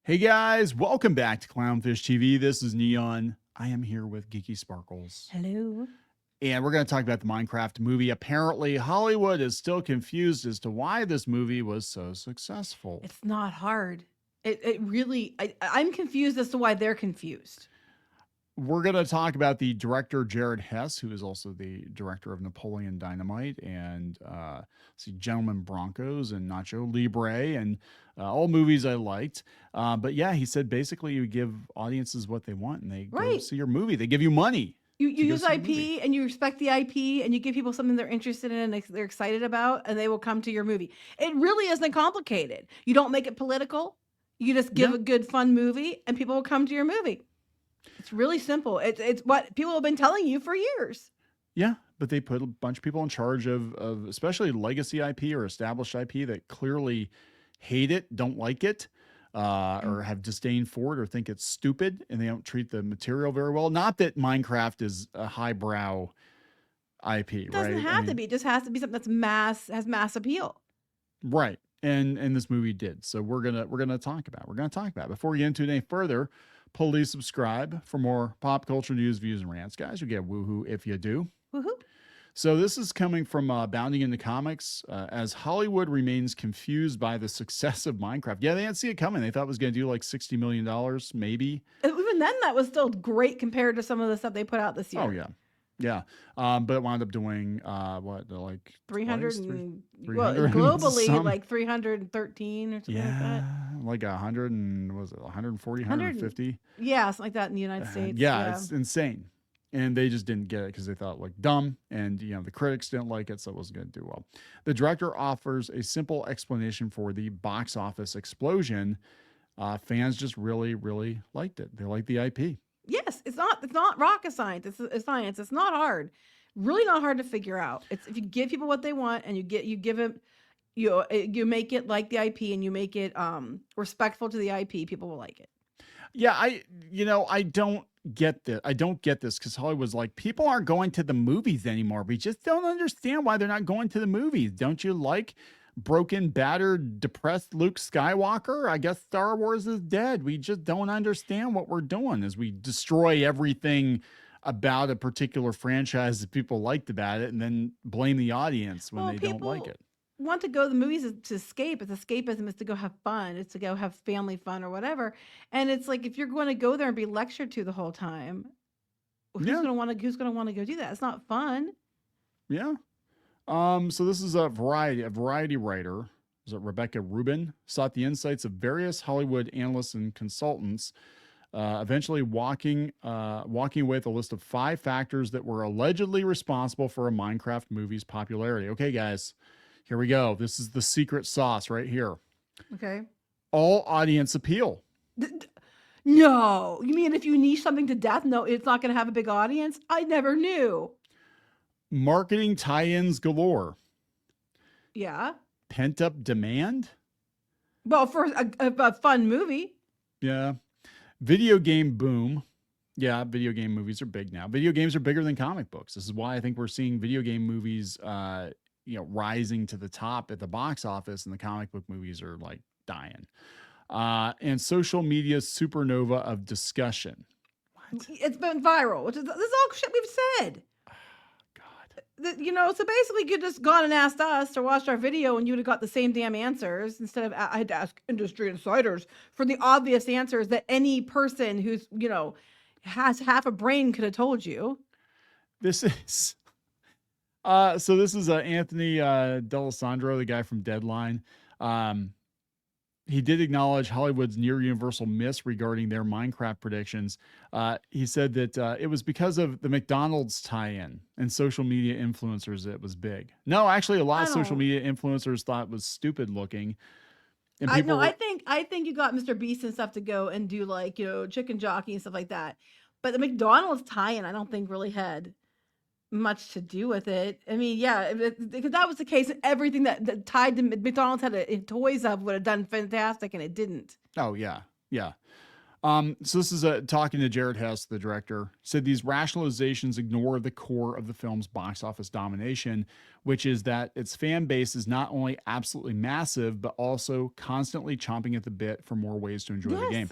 Hey guys, welcome back to Clownfish TV. This is Kneon. I am here with Geeky Sparkles. Hello. And we're going to talk about the Minecraft movie. Apparently, Hollywood is still confused as to why this movie was so successful. It's not hard. It really, I'm confused as to why they're confused. We're going to talk about the director, Jared Hess, who is also the director of Napoleon Dynamite and Gentlemen Broncos and Nacho Libre and all movies I liked. But yeah, he said basically you give audiences what they want and they go see your movie. They give you money. You use IP and you respect the IP and you give people something they're interested in and they're excited about and they will come to your movie. It really isn't complicated. You don't make it political. You just give a good, fun movie and people will come to your movie. It's really simple. It's what people have been telling you for years. Yeah, but they put a bunch of people in charge of especially legacy IP or established IP that clearly hate it, don't like it, or have disdain for it or think it's stupid and they don't treat the material very well. Not that Minecraft is a highbrow IP, it doesn't have to be. It just has to be something that's has mass appeal. Right. And this movie did. So we're gonna talk about it. Before we get into it any further, please subscribe for more pop culture news, views, and rants, guys. You get woohoo if you do. Woohoo. So this is coming from Bounding into Comics. As Hollywood remains confused by the success of Minecraft. Yeah, they didn't see it coming. They thought it was going to do like $60 million, maybe. Even then, that was still great compared to some of the stuff they put out this year. Oh, yeah. Yeah. But it wound up doing, like 300 well, globally, like 313 or something like that. Like 100 and was it 140, 150? Yeah, something like that in the United States. Yeah, it's insane. And they just didn't get it because they thought like dumb and the critics didn't like it, so it wasn't going to do well. The director offers a simple explanation for the box office explosion. Fans just really, really liked it. They liked the IP. Yes, it's not rocket science. It's science. It's not hard. Really not hard to figure out. It's if you give people what they want and you give it you make it like the IP and you make it respectful to the IP, people will like it. Yeah, I don't get this. I don't get this because Hollywood's like, people aren't going to the movies anymore. We just don't understand why they're not going to the movies. Don't you like broken, battered, depressed Luke Skywalker? I guess Star Wars is dead. We just don't understand what we're doing as we destroy everything about a particular franchise that people liked about it and then blame the audience when they don't like it. Want to go to the movies to escape. It's escapism. Is to go have fun. It's to go have family fun or whatever. And it's like if you're going to go there and be lectured to the whole time, who's going to want to go do that? It's not fun. Yeah. So this is a variety writer. Is it Rebecca Rubin? Sought the insights of various Hollywood analysts and consultants. Eventually walking away with a list of 5 factors that were allegedly responsible for a Minecraft movie's popularity. Okay, guys. Here we go. This is the secret sauce right here. Okay. All audience appeal. No. You mean if you niche something to death, no, it's not going to have a big audience? I never knew. Marketing tie-ins galore. Yeah. Pent-up demand? Well, for a fun movie. Yeah. Video game boom. Yeah, video game movies are big now. Video games are bigger than comic books. This is why I think we're seeing video game movies rising to the top at the box office, and the comic book movies are like dying. And social media supernova of discussion. What? It's been viral, which is this is all shit we've said. God. So basically you just gone and asked us to watch our video and you would have got the same damn answers instead of I had to ask industry insiders for the obvious answers that any person who's, has half a brain could have told you. This is this is Anthony D'Alessandro, the guy from Deadline. He did acknowledge Hollywood's near universal miss regarding their Minecraft predictions. He said that it was because of the McDonald's tie-in and social media influencers that it was big. No, actually, a lot of social media influencers thought it was stupid looking. And I think you got Mr. Beast and stuff to go and do like chicken jockey and stuff like that. But the McDonald's tie-in, I don't think really had much to do with it. I mean, yeah, because that was the case. Everything that tied to McDonald's had toys of would have done fantastic, and it didn't. Oh yeah, yeah. So this is talking to Jared Hess, the director, said these rationalizations ignore the core of the film's box office domination, which is that its fan base is not only absolutely massive, but also constantly chomping at the bit for more ways to enjoy the Yes. game.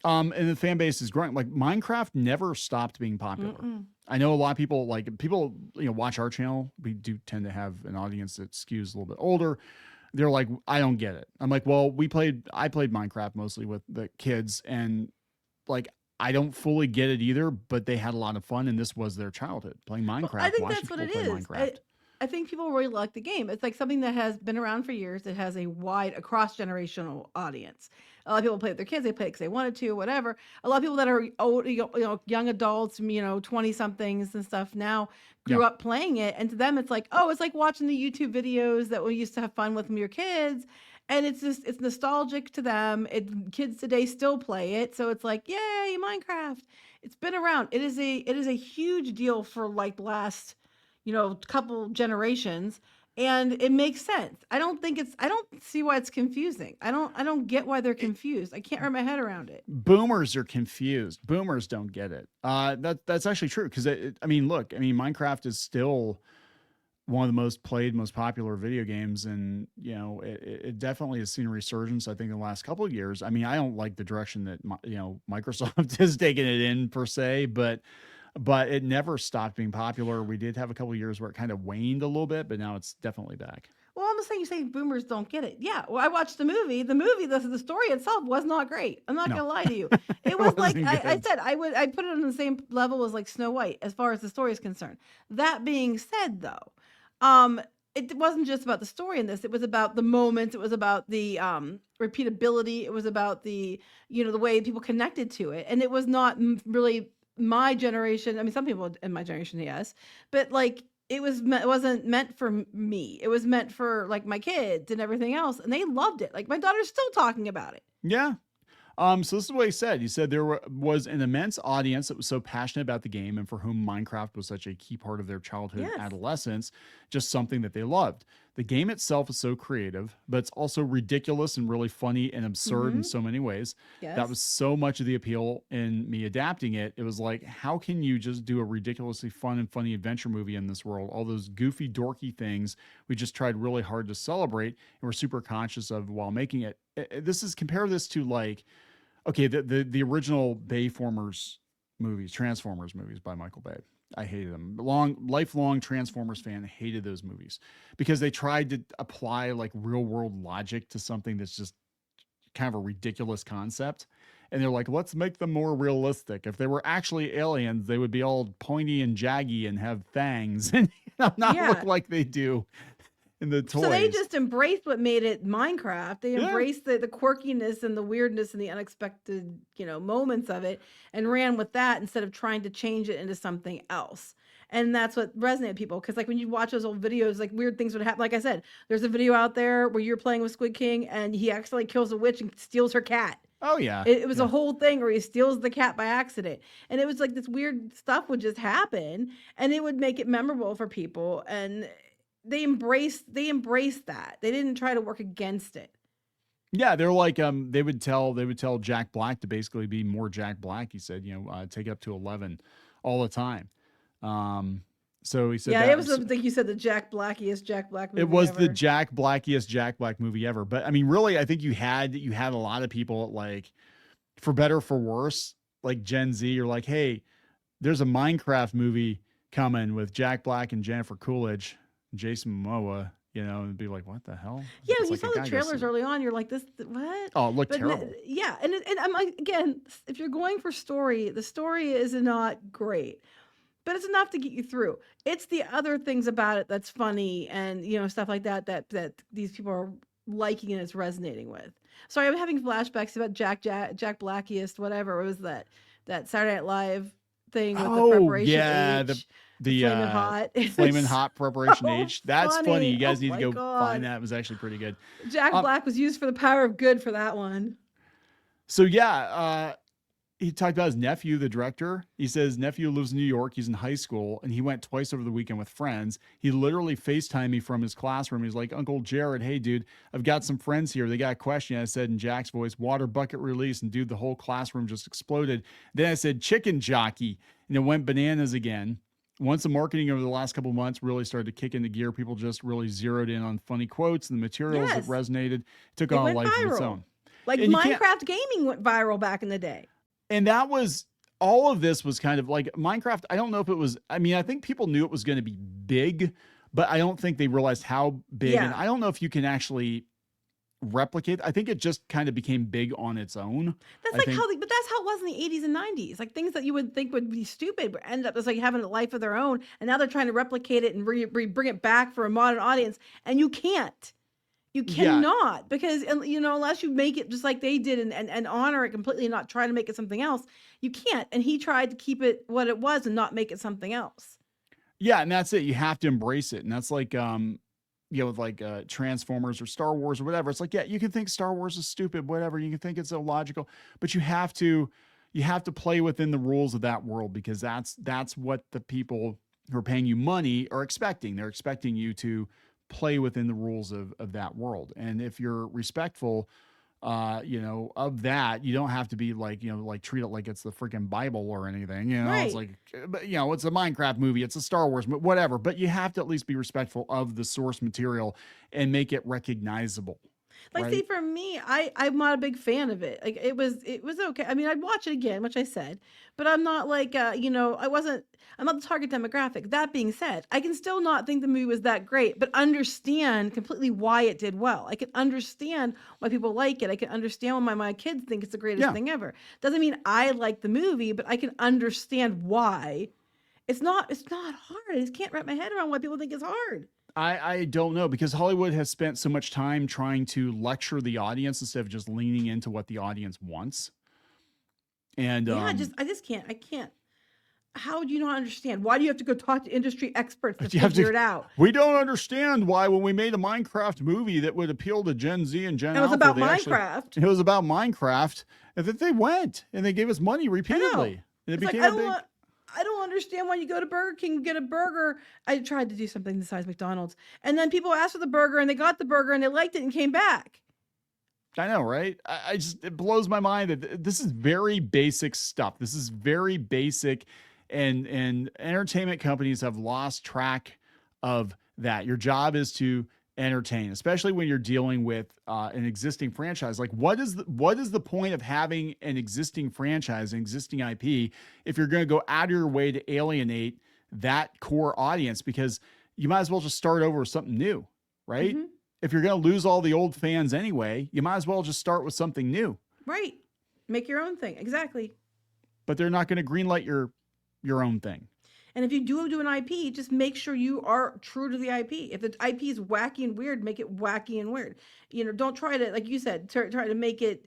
And the fan base is growing. Like Minecraft never stopped being popular. Mm-mm. I know a lot of people watch our channel. We do tend to have an audience that skews a little bit older. They're like, I don't get it. I'm like, well, I played Minecraft mostly with the kids, and like, I don't fully get it either, but they had a lot of fun, and this was their childhood playing Well, Minecraft. I think Watching that's what people it play is. Minecraft. I think people really like the game. It's like something that has been around for years. It has a cross generational audience. A lot of people play with their kids. They play it because they wanted to, whatever. A lot of people that are old, young adults, 20 somethings and stuff now Yeah. grew up playing it. And to them, it's like, oh, it's like watching the YouTube videos that we used to have fun with your kids. And it's nostalgic to them. Kids today still play it. So it's like, yay, Minecraft. It's been around. It is a huge deal for like the last couple generations, and it makes sense. I don't see why it's confusing. I don't get why they're confused. I can't wrap my head around it. Boomers are confused. Boomers don't get it. That's actually true because Minecraft is still one of the most played, most popular video games, and it definitely has seen a resurgence. I think in the last couple of years. I mean, I don't like the direction that Microsoft has taken it in per se, but it never stopped being popular. We did have a couple of years where it kind of waned a little bit, but now it's definitely back. Well, I'm just saying, you say boomers don't get it. Yeah. Well, I watched the movie. The story itself was not great. I'm not No. gonna lie to you. It was like wasn't I good. said, I put it on the same level as like Snow White as far as the story is concerned. That being said, though, it wasn't just about the story in this. It was about the moments. It was about the repeatability. It was about the the way people connected to it, and it was not really my generation. I mean, some people in my generation, yes, but like it wasn't meant for me. It was meant for like my kids and everything else, and they loved it. Like my daughter's still talking about it. Yeah. So this is what he said. He said there was an immense audience that was so passionate about the game and for whom Minecraft was such a key part of their childhood and Yes. adolescence, just something that they loved. The game itself is so creative, but it's also ridiculous and really funny and absurd in so many ways. That Yes. was so much of the appeal in me adapting it. It was like, how can you just do a ridiculously fun and funny adventure movie in this world? All those goofy, dorky things we just tried really hard to celebrate and we're super conscious of while making it. Compare this to like, okay, the original Bayformers movies, Transformers movies by Michael Bay. I hated them. Lifelong Transformers fan, hated those movies because they tried to apply like real world logic to something that's just kind of a ridiculous concept. And they're like, let's make them more realistic. If they were actually aliens, they would be all pointy and jaggy and have fangs and not Yeah. look like they do in the toys. So they just embraced what made it Minecraft. They Yeah. embraced the quirkiness and the weirdness and the unexpected, moments of it and ran with that instead of trying to change it into something else. And that's what resonated with people. Because like when you watch those old videos, like weird things would happen. Like I said, there's a video out there where you're playing with Squid King and he accidentally kills a witch and steals her cat. Oh yeah. It was Yeah. a whole thing where he steals the cat by accident. And it was like this weird stuff would just happen and it would make it memorable for people. And they embraced that. They didn't try to work against it. Yeah, they're like they would tell Jack Black to basically be more Jack Black. He said, take it up to 11 all the time. So he said Yeah, that it was like you said, the Jack Blackiest Jack Black movie it was the ever. Jack Blackiest Jack Black movie ever. But I mean, really, I think you had a lot of people like, for better or for worse, like Gen Z, you're like, hey, there's a Minecraft movie coming with Jack Black and Jennifer Coolidge, Jason Momoa. And be like, what the hell? Yeah, It's when you like, saw I the gotta go trailers see it. early on, you're like, this what? Oh, it looked But terrible. yeah, and I'm like, again, if you're going for story, the story is not great, but it's enough to get you through. It's the other things about it that's funny and stuff like that that these people are liking and it's resonating with. Sorry, I'm having flashbacks about Jack Blackiest, whatever. It was that Saturday Night Live thing with the Oh preparation yeah, H, the Flamin' Hot. Flamin' Hot Preparation so H. That's funny. funny. You guys Oh need to my go God. find that. It was actually pretty good. Jack Um, Black was used for the power of good for that one. So yeah, he talked about his nephew, the director. He says nephew lives in New York. He's in high school, and he went twice over the weekend with friends. He literally FaceTimed me from his classroom. He's like, Uncle Jared, hey, dude, I've got some friends here. They got a question. I said in Jack's voice, water bucket release. And dude, the whole classroom just exploded. Then I said, chicken jockey. And it went bananas again. Once the marketing over the last couple of months really started to kick into gear, people just really zeroed in on funny quotes and the materials that Yes. resonated, took It on a went life of its viral. own. Like And you can't- Minecraft gaming went viral back in the day. And that was all of this was kind of like Minecraft. I don't know if it was, I mean, I think people knew it was going to be big, but I don't think they realized how big. And Yeah. I don't know if you can actually replicate. I think it just kind of became big on its own. That's I like think- how, but that's how it was in the 80s and 90s. Like things that you would think would be stupid, but end up as like having a life of their own. And now they're trying to replicate it and bring it back for a modern audience. And you can't. You Yeah. cannot, because you know, unless you make it just like they did and honor it completely and not try to make it something else, you can't. And he tried to keep it what it was and not make it something else. Yeah, and that's it. You have to embrace it. And that's like with like Transformers or Star Wars or whatever. It's like, yeah, you can think Star Wars is stupid, whatever. You can think it's illogical, but you have to play within the rules of that world, because that's what the people who are paying you money are expecting. They're expecting you to play within the rules of that world. And if you're respectful, of that, you don't have to be like, like treat it like it's the freaking Bible or anything, it's Right. like, but it's a Minecraft movie, it's a Star Wars, whatever, but you have to at least be respectful of the source material and make it recognizable. Like, Right? see, for me, I'm not a big fan of it. Like, it was okay. I mean, I'd watch it again, which I said, but I'm not like, I'm not the target demographic. That being said, I can still not think the movie was that great, but understand completely why it did well. I can understand why people like it. I can understand why my kids think it's the greatest Yeah. thing ever. Doesn't mean I like the movie, but I can understand why. It's not hard. I just can't wrap my head around why people think it's hard. I don't know, because Hollywood has spent so much time trying to lecture the audience instead of just leaning into what the audience wants. And Yeah, I just can't. I can't. How do you not understand? Why do you have to go talk to industry experts to You have to- figure it out? we don't understand why when we made a Minecraft movie that would appeal to Gen Z and Gen It was Alpha, about they actually- Minecraft. it was about Minecraft, and that they went and they gave us money repeatedly. And it It's like, became a big. I don't understand why you go to Burger King and get a burger. I tried to do something besides McDonald's, and then people asked for the burger and they got the burger and they liked it and came back. I know, right? I just, it blows my mind that this is very basic stuff. This is very basic, and entertainment companies have lost track of that. Your job is to entertain, especially when you're dealing with an existing franchise. Like, what is the point of having an existing franchise, an existing IP, if you're going to go out of your way to alienate that core audience? Because you might as well just start over with something new, right? Mhm. If you're going to lose all the old fans anyway, you might as well just start with something new. Right. Make your own thing. Exactly. But they're not going to greenlight your own thing. And if you do an IP, just make sure you are true to the IP. If the IP is wacky and weird, make it wacky and weird. Don't try to, like you said, try to make it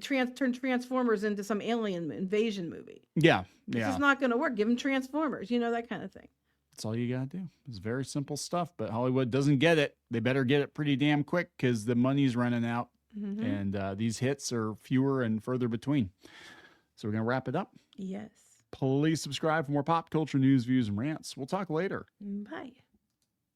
turn Transformers into some alien invasion movie. Yeah, It's yeah. just not going to work. Give them Transformers, that kind of thing. That's all you got to do. It's very simple stuff, but Hollywood doesn't get it. They better get it pretty damn quick, because the money's running out, Mhm. and these hits are fewer and further between. So we're going to wrap it up. Yes. Please subscribe for more pop culture news, views, and rants. We'll talk later. Bye.